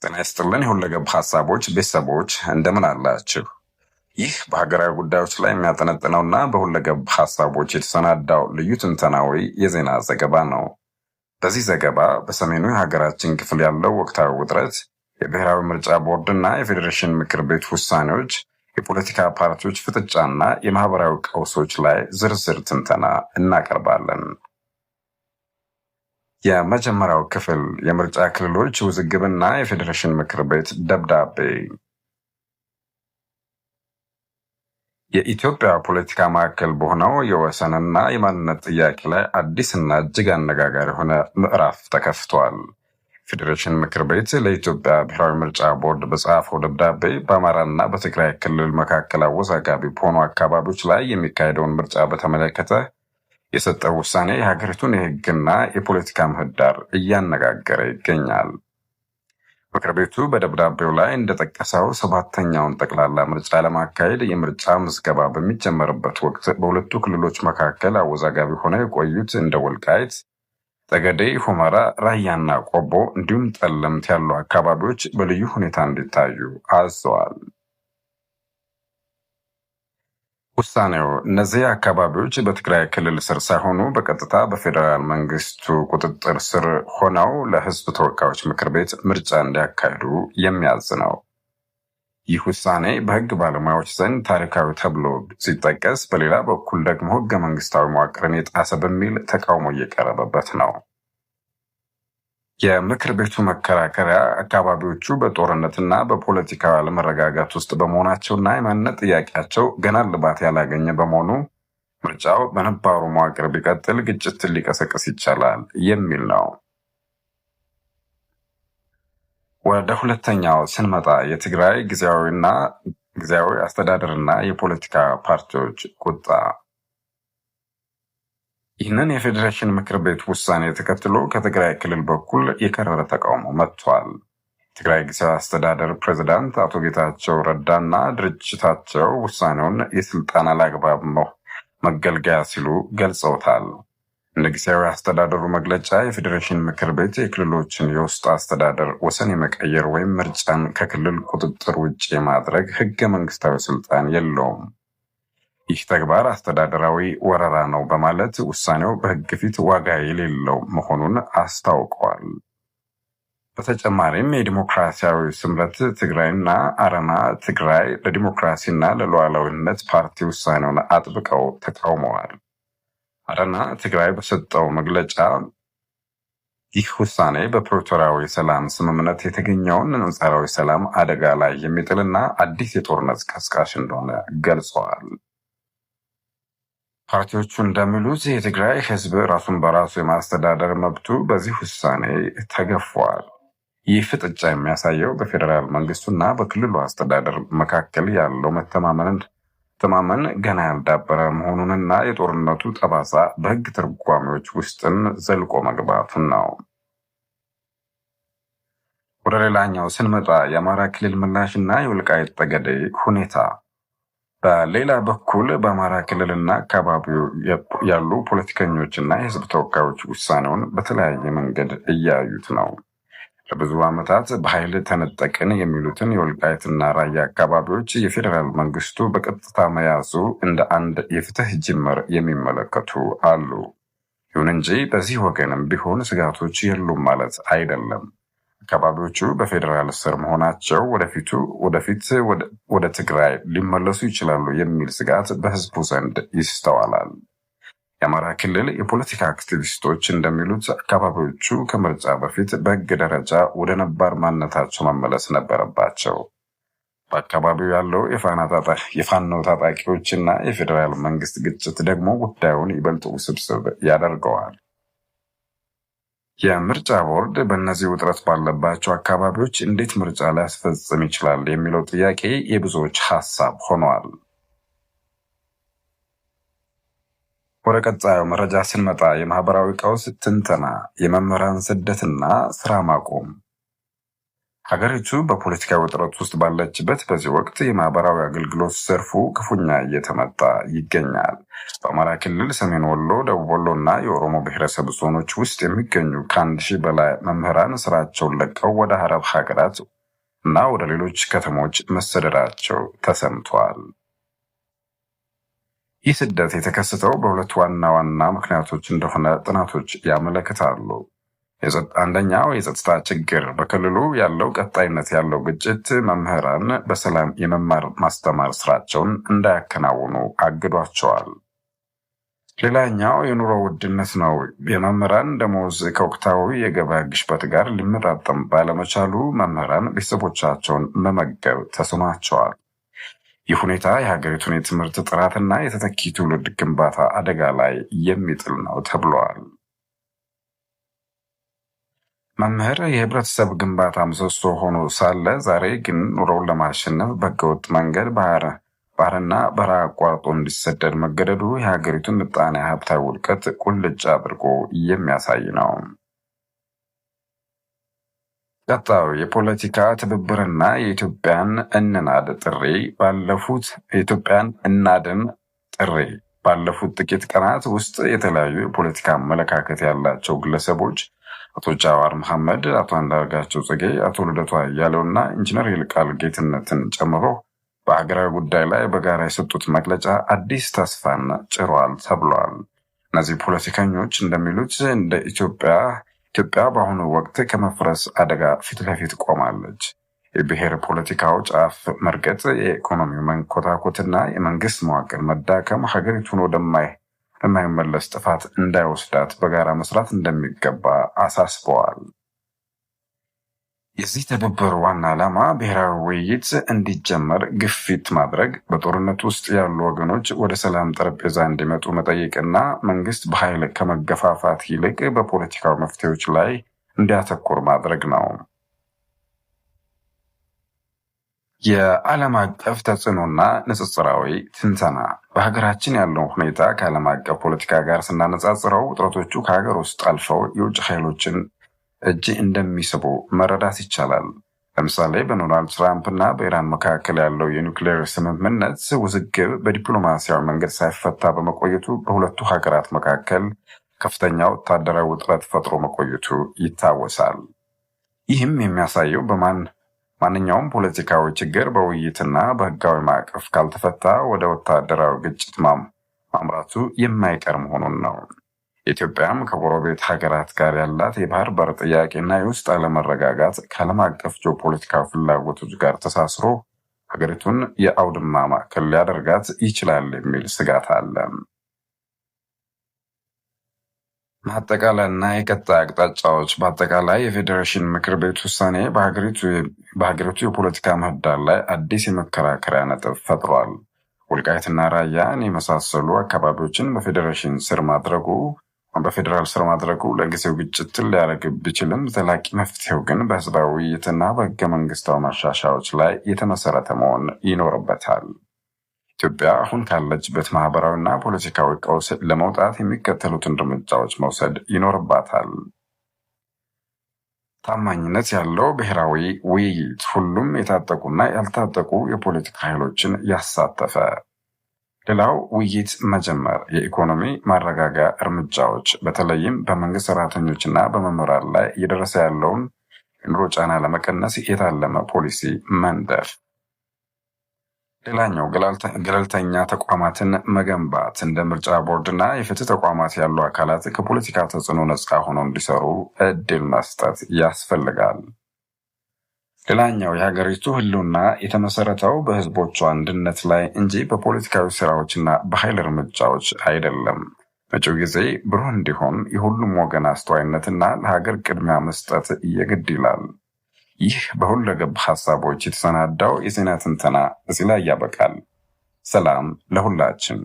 ጤና ይስጥልን የሁለገብ ሀሳቦች ቤተሰቦች እንደምን አላችሁ? ይህ በሀገራዊ ጉዳዮች ላይ የሚያጠነጥነውና በሁለገብ ሀሳቦች የተሰናዳው ልዩ ትንተናዊ የዜና ዘገባ ነው። በዚህ ዘገባ በሰሜኑ የሀገራችን ክፍል ያለው ወቅታዊ ውጥረት፣ የብሔራዊ ምርጫ ቦርድና የፌዴሬሽን ምክር ቤት ውሳኔዎች፣ የፖለቲካ ፓርቲዎች ፍጥጫና የማህበራዊ ቀውሶች ላይ ዝርዝር ትንተና እናቀርባለን። የመጀመሪያው ክፍል የምርጫ ክልሎች ውዝግብና የፌዴሬሽን ምክር ቤት ደብዳቤ። የኢትዮጵያ ፖለቲካ ማዕከል በሆነው የወሰንና የማንነት ጥያቄ ላይ አዲስና እጅግ አነጋጋሪ የሆነ ምዕራፍ ተከፍቷል። ፌዴሬሽን ምክር ቤት ለኢትዮጵያ ብሔራዊ ምርጫ ቦርድ በጻፈው ደብዳቤ በአማራና በትግራይ ክልል መካከል አወዛጋቢ በሆኑ አካባቢዎች ላይ የሚካሄደውን ምርጫ በተመለከተ የሰጠው ውሳኔ የሀገሪቱን የሕግና የፖለቲካ ምህዳር እያነጋገረ ይገኛል። ምክር ቤቱ በደብዳቤው ላይ እንደጠቀሰው ሰባተኛውን ጠቅላላ ምርጫ ለማካሄድ የምርጫ ምዝገባ በሚጀመርበት ወቅት በሁለቱ ክልሎች መካከል አወዛጋቢ ሆነው የቆዩት እንደ ወልቃይት፣ ጠገዴ፣ ሁመራ፣ ራያና ቆቦ እንዲሁም ጠለምት ያሉ አካባቢዎች በልዩ ሁኔታ እንዲታዩ አዘዋል። ውሳኔው እነዚህ አካባቢዎች በትግራይ ክልል ስር ሳይሆኑ በቀጥታ በፌዴራል መንግስቱ ቁጥጥር ስር ሆነው ለህዝብ ተወካዮች ምክር ቤት ምርጫ እንዲያካሂዱ የሚያዝ ነው። ይህ ውሳኔ በህግ ባለሙያዎች ዘንድ ታሪካዊ ተብሎ ሲጠቀስ፣ በሌላ በኩል ደግሞ ህገ መንግስታዊ መዋቅርን የጣሰ በሚል ተቃውሞ እየቀረበበት ነው። የምክር ቤቱ መከራከሪያ አካባቢዎቹ በጦርነትና በፖለቲካዊ አለመረጋጋት ውስጥ በመሆናቸውና የማንነት ጥያቄያቸው ገና እልባት ያላገኘ በመሆኑ ምርጫው በነባሩ መዋቅር ቢቀጥል ግጭትን ሊቀሰቅስ ይቻላል የሚል ነው። ወደ ሁለተኛው ስንመጣ የትግራይ ጊዜያዊ አስተዳደርና የፖለቲካ ፓርቲዎች ቁጣ። ይህንን የፌዴሬሽን ምክር ቤት ውሳኔ ተከትሎ ከትግራይ ክልል በኩል የከረረ ተቃውሞ መጥቷል። የትግራይ ጊዜያዊ አስተዳደር ፕሬዝዳንት አቶ ጌታቸው ረዳና ድርጅታቸው ውሳኔውን የስልጣን አላግባብ መገልገያ ሲሉ ገልጸውታል። እንደ ጊዜያዊ አስተዳደሩ መግለጫ የፌዴሬሽን ምክር ቤት የክልሎችን የውስጥ አስተዳደር ወሰን የመቀየር ወይም ምርጫን ከክልል ቁጥጥር ውጭ የማድረግ ህገ መንግስታዊ ስልጣን የለውም። ይህ ተግባር አስተዳደራዊ ወረራ ነው በማለት ውሳኔው በህግ ፊት ዋጋ የሌለው መሆኑን አስታውቀዋል። በተጨማሪም የዲሞክራሲያዊ ስምረት ትግራይና አረና ትግራይ ለዲሞክራሲና ለሉዓላዊነት ፓርቲ ውሳኔውን አጥብቀው ተቃውመዋል። አረና ትግራይ በሰጠው መግለጫ ይህ ውሳኔ በፕሪቶሪያዊ ሰላም ስምምነት የተገኘውን አንጻራዊ ሰላም አደጋ ላይ የሚጥልና አዲስ የጦርነት ቀስቃሽ እንደሆነ ገልጸዋል። ፓርቲዎቹ እንደሚሉት የትግራይ ህዝብ ራሱን በራሱ የማስተዳደር መብቱ በዚህ ውሳኔ ተገፏል። ይህ ፍጥጫ የሚያሳየው በፌዴራል መንግስቱና በክልሉ አስተዳደር መካከል ያለው መተማመን ገና ያልዳበረ መሆኑንና የጦርነቱ ጠባሳ በህግ ትርጓሜዎች ውስጥም ዘልቆ መግባቱን ነው። ወደ ሌላኛው ስንመጣ የአማራ ክልል ምላሽና የወልቃይት ጠገዴ ሁኔታ። በሌላ በኩል በአማራ ክልልና አካባቢው ያሉ ፖለቲከኞችና የህዝብ ተወካዮች ውሳኔውን በተለያየ መንገድ እያዩት ነው። ለብዙ ዓመታት በኃይል ተነጠቅን የሚሉትን የወልቃይትና ራያ አካባቢዎች የፌዴራል መንግስቱ በቀጥታ መያዙ እንደ አንድ የፍትህ ጅምር የሚመለከቱ አሉ። ይሁን እንጂ በዚህ ወገንም ቢሆን ስጋቶች የሉም ማለት አይደለም። አካባቢዎቹ በፌዴራል ስር መሆናቸው ወደፊት ወደ ትግራይ ሊመለሱ ይችላሉ የሚል ስጋት በህዝቡ ዘንድ ይስተዋላል። የአማራ ክልል የፖለቲካ አክቲቪስቶች እንደሚሉት አካባቢዎቹ ከምርጫ በፊት በህግ ደረጃ ወደ ነባር ማንነታቸው መመለስ ነበረባቸው። በአካባቢው ያለው የፋኖ ታጣቂዎችና የፌዴራል መንግስት ግጭት ደግሞ ጉዳዩን ይበልጥ ውስብስብ ያደርገዋል። የምርጫ ቦርድ በእነዚህ ውጥረት ባለባቸው አካባቢዎች እንዴት ምርጫ ሊያስፈጽም ይችላል የሚለው ጥያቄ የብዙዎች ሀሳብ ሆኗል። ወደ ቀጣዩ መረጃ ስንመጣ የማህበራዊ ቀውስ ትንተና፣ የመምህራን ስደትና ስራ ማቆም። ሀገሪቱ በፖለቲካ ውጥረት ውስጥ ባለችበት በዚህ ወቅት የማህበራዊ አገልግሎት ዘርፉ ክፉኛ እየተመታ ይገኛል። በአማራ ክልል ሰሜን ወሎ፣ ደቡብ ወሎ እና የኦሮሞ ብሔረሰብ ዞኖች ውስጥ የሚገኙ ከ1000 በላይ መምህራን ስራቸውን ለቀው ወደ አረብ ሀገራት እና ወደ ሌሎች ከተሞች መሰደዳቸው ተሰምቷል። ይህ ስደት የተከሰተው በሁለት ዋና ዋና ምክንያቶች እንደሆነ ጥናቶች ያመለክታሉ። አንደኛው የጸጥታ ችግር፣ በክልሉ ያለው ቀጣይነት ያለው ግጭት መምህራን በሰላም የመማር ማስተማር ስራቸውን እንዳያከናውኑ አግዷቸዋል። ሌላኛው የኑሮ ውድነት ነው። የመምህራን ደሞዝ ከወቅታዊ የገበያ ግሽበት ጋር ሊመጣጠም ባለመቻሉ መምህራን ቤተሰቦቻቸውን መመገብ ተስኗቸዋል። ይህ ሁኔታ የሀገሪቱን የትምህርት ጥራትና የተተኪ ትውልድ ግንባታ አደጋ ላይ የሚጥል ነው ተብሏል። መምህር የህብረተሰብ ግንባታ ምሰሶ ሆኖ ሳለ ዛሬ ግን ኑሮውን ለማሸነፍ በህገወጥ መንገድ ባህርና በረሃ አቋርጦ እንዲሰደድ መገደዱ የሀገሪቱን ምጣኔ ሀብታዊ ውድቀት ቁልጭ አድርጎ የሚያሳይ ነው። ቀጣዩ የፖለቲካ ትብብርና የኢትዮጵያን እንናድ ጥሪ ባለፉት ጥቂት ቀናት ውስጥ የተለያዩ የፖለቲካ አመለካከት ያላቸው ግለሰቦች አቶ ጃዋር መሐመድ፣ አቶ አንዳርጋቸው ጽጌ፣ አቶ ልደቱ አያሌውና ኢንጂነር ይልቃል ጌትነትን ጨምሮ በሀገራዊ ጉዳይ ላይ በጋራ የሰጡት መግለጫ አዲስ ተስፋን ጭሯል ተብሏል። እነዚህ ፖለቲከኞች እንደሚሉት እንደ ኢትዮጵያ በአሁኑ ወቅት ከመፍረስ አደጋ ፊት ለፊት ቆማለች። የብሔር ፖለቲካው ጫፍ መርገጥ፣ የኢኮኖሚው መንኮታኮትና የመንግስት መዋቅር መዳከም ሀገሪቱን ወደማይመለስ ጥፋት እንዳይወስዳት በጋራ መስራት እንደሚገባ አሳስበዋል። የዚህ ትብብር ዋና ዓላማ ብሔራዊ ውይይት እንዲጀመር ግፊት ማድረግ፣ በጦርነት ውስጥ ያሉ ወገኖች ወደ ሰላም ጠረጴዛ እንዲመጡ መጠየቅና መንግስት በኃይል ከመገፋፋት ይልቅ በፖለቲካዊ መፍትሄዎች ላይ እንዲያተኩር ማድረግ ነው። የዓለም አቀፍ ተጽዕኖና ንጽጽራዊ ትንተና በሀገራችን ያለውን ሁኔታ ከዓለም አቀፍ ፖለቲካ ጋር ስናነጻጽረው ውጥረቶቹ ከሀገር ውስጥ አልፈው የውጭ ኃይሎችን እጅ እንደሚስቡ መረዳት ይቻላል። ለምሳሌ በዶናልድ ትራምፕ እና በኢራን መካከል ያለው የኒውክሌር ስምምነት ውዝግብ በዲፕሎማሲያዊ መንገድ ሳይፈታ በመቆየቱ በሁለቱ ሀገራት መካከል ከፍተኛ ወታደራዊ ውጥረት ፈጥሮ መቆየቱ ይታወሳል። ይህም የሚያሳየው ማንኛውም ፖለቲካዊ ችግር በውይይትና በህጋዊ ማዕቀፍ ካልተፈታ ወደ ወታደራዊ ግጭት ማምራቱ የማይቀር መሆኑን ነው። ኢትዮጵያም ከጎረቤት ሀገራት ጋር ያላት የባህር በር ጥያቄና የውስጥ አለመረጋጋት ከዓለም አቀፍ ጂኦፖለቲካዊ ፍላጎቶች ጋር ተሳስሮ ሀገሪቱን የአውድማ ማዕከል ሊያደርጋት ይችላል የሚል ስጋት አለ። ማጠቃለያና የቀጣይ አቅጣጫዎች በአጠቃላይ የፌዴሬሽን ምክር ቤት ውሳኔ በሀገሪቱ የፖለቲካ ምህዳር ላይ አዲስ የመከራከሪያ ነጥብ ፈጥሯል። ወልቃይትና ራያን የመሳሰሉ አካባቢዎችን በፌዴራል ስር ማድረጉ ለጊዜው ግጭትን ሊያደርግ ቢችልም ዘላቂ መፍትሄው ግን በህዝባዊ ውይይትና በህገ መንግስታዊ ማሻሻያዎች ላይ የተመሰረተ መሆን ይኖርበታል። ኢትዮጵያ አሁን ካለችበት ማህበራዊና ፖለቲካዊ ቀውስ ለመውጣት የሚከተሉትን እርምጃዎች መውሰድ ይኖርባታል። ታማኝነት ያለው ብሔራዊ ውይይት፣ ሁሉም የታጠቁና ያልታጠቁ የፖለቲካ ኃይሎችን ያሳተፈ። ሌላው ውይይት መጀመር፣ የኢኮኖሚ ማረጋጋያ እርምጃዎች፣ በተለይም በመንግስት ሰራተኞችና በመምህራን ላይ እየደረሰ ያለውን የኑሮ ጫና ለመቀነስ የታለመ ፖሊሲ መንደፍ። ሌላኛው ገለልተኛ ተቋማትን መገንባት፣ እንደ ምርጫ ቦርድና የፍትህ ተቋማት ያሉ አካላት ከፖለቲካ ተጽዕኖ ነፃ ሆነው እንዲሰሩ እድል መስጠት ያስፈልጋል። ሌላኛው የሀገሪቱ ህልውና የተመሰረተው በህዝቦቿ አንድነት ላይ እንጂ በፖለቲካዊ ስራዎችና በኃይል እርምጃዎች አይደለም። መጪው ጊዜ ብሩህ እንዲሆን የሁሉም ወገን አስተዋይነትና ለሀገር ቅድሚያ መስጠት የግድ ይላል። ይህ በሁለገብ ሀሳቦች የተሰናዳው የዜና ትንተና እዚህ ላይ ያበቃል። ሰላም ለሁላችን።